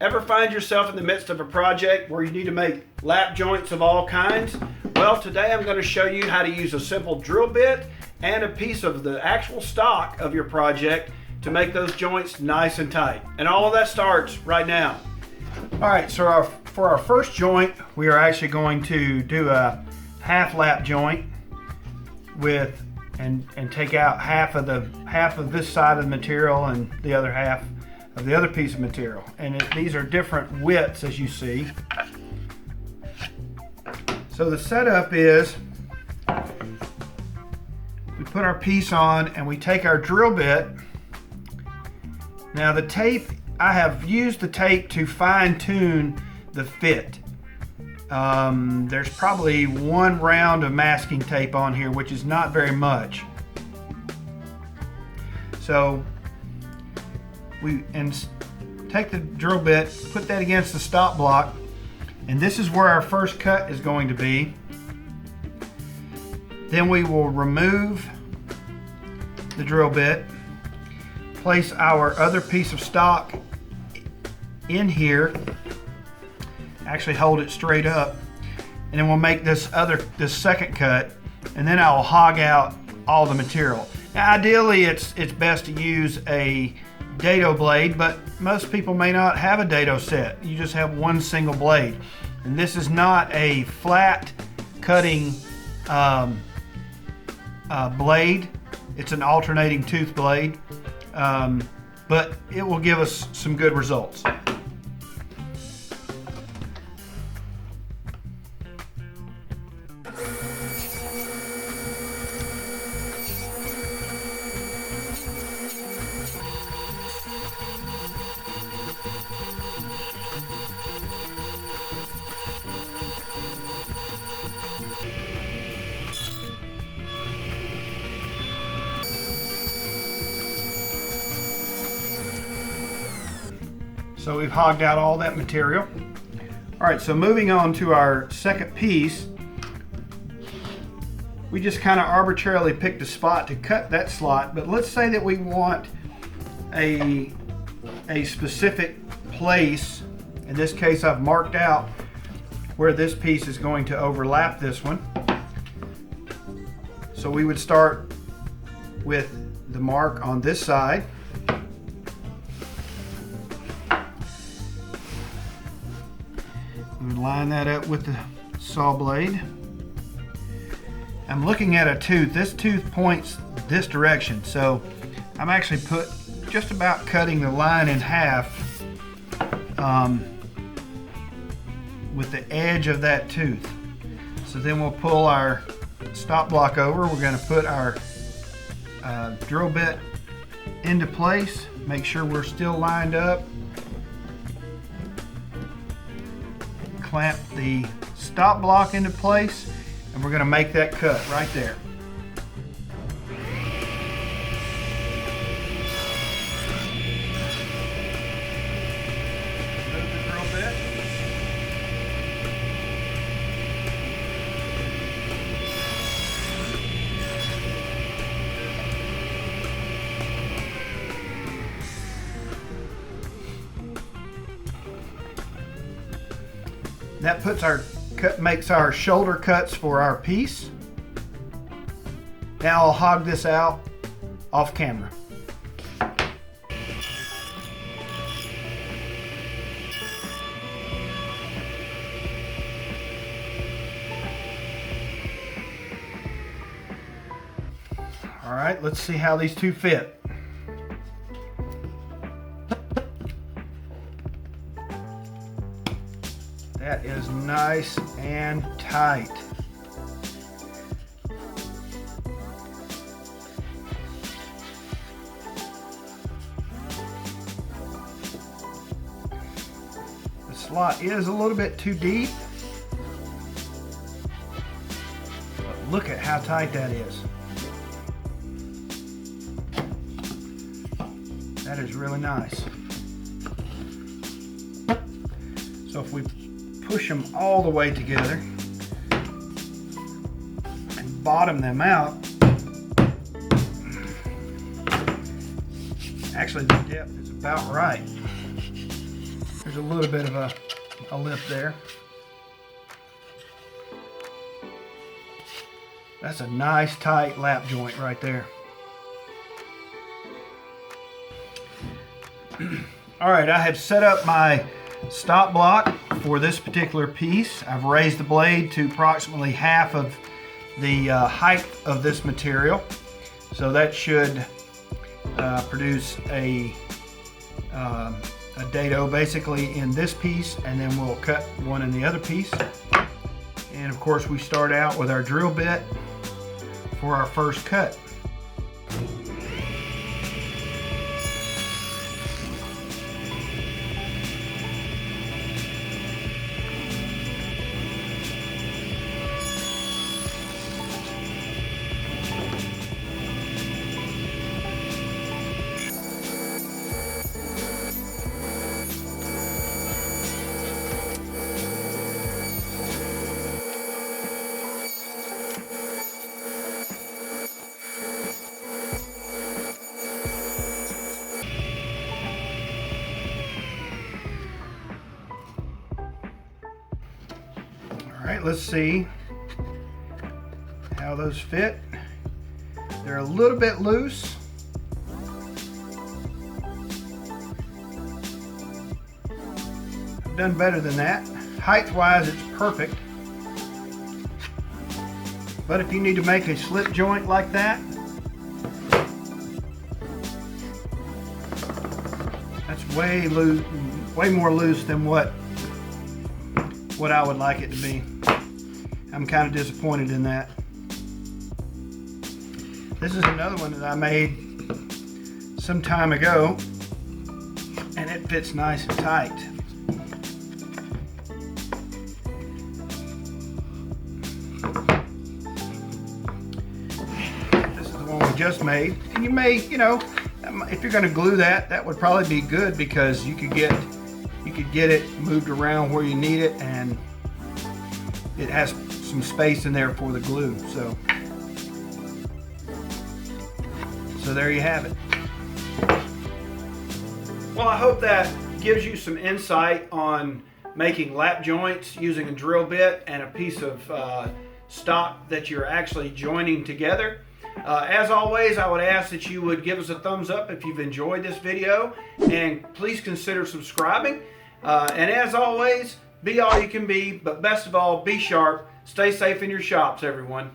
Ever find yourself in the midst of a project where you need to make lap joints of all kinds? Well, today I'm going to show you how to use a simple drill bit and a piece of the actual stock of your project to make those joints nice and tight. And all of that starts right now. All right, so for our first joint, we are actually going to do a half lap joint with and take out half of this side of the material and the other half of the other piece of material. And these are different widths, as you see. So the setup is we put our piece on and we take our drill bit. Now the tape, I have used the tape to fine-tune the fit. There's probably one round of masking tape on here, which is not very much. So we take the drill bit, put that against the stop block, and this is where our first cut is going to be. Then we will remove the drill bit, place our other piece of stock in here, actually hold it straight up, and then we'll make this second cut, and then I'll hog out all the material. Now ideally it's best to use a dado blade, but most people may not have a dado set. You just have one single blade, and this is not a flat cutting blade. It's an alternating tooth blade, but it will give us some good results. So we've hogged out all that material. All right, so moving on to our second piece, we just kind of arbitrarily picked a spot to cut that slot, but let's say that we want a specific place. In this case, I've marked out where this piece is going to overlap this one. So we would start with the mark on this side. We would line that up with the saw blade. I'm looking at a tooth. This tooth points this direction, so I'm actually just about cutting the line in half with the edge of that tooth. So then we'll pull our stop block over. We're going to put our drill bit into place. Make sure we're still lined up. Clamp the stop block into place, and we're going to make that cut right there. Move the drill bit. That makes our shoulder cuts for our piece. Now I'll hog this out off camera. All right, let's see how these two fit. That is nice and tight. The slot is a little bit too deep, but look at how tight that is. That is really nice. So if we push them all the way together and bottom them out, actually the depth is about right. There's a little bit of a lip there. That's a nice tight lap joint right there. All right, I have set up my stop block for this particular piece. I've raised the blade to approximately half of the height of this material. So that should produce a dado basically in this piece, and then we'll cut one in the other piece. And of course we start out with our drill bit for our first cut. Alright, let's see how those fit. They're a little bit loose. I've done better than that. Height-wise, it's perfect. But if you need to make a slip joint like that, that's way loose, way more loose than what I would like it to be. I'm kind of disappointed in that. This is another one that I made some time ago, and it fits nice and tight. This is the one we just made. And you may, you know, if you're going to glue that, that would probably be good, because you could get it moved around where you need it, and it has some space in there for the glue. So there you have it. Well, I hope that gives you some insight on making lap joints using a drill bit and a piece of stock that you're actually joining together. As always, I would ask that you would give us a thumbs up if you've enjoyed this video, and please consider subscribing. And as always, be all you can be, but best of all, be sharp. Stay safe in your shops, everyone.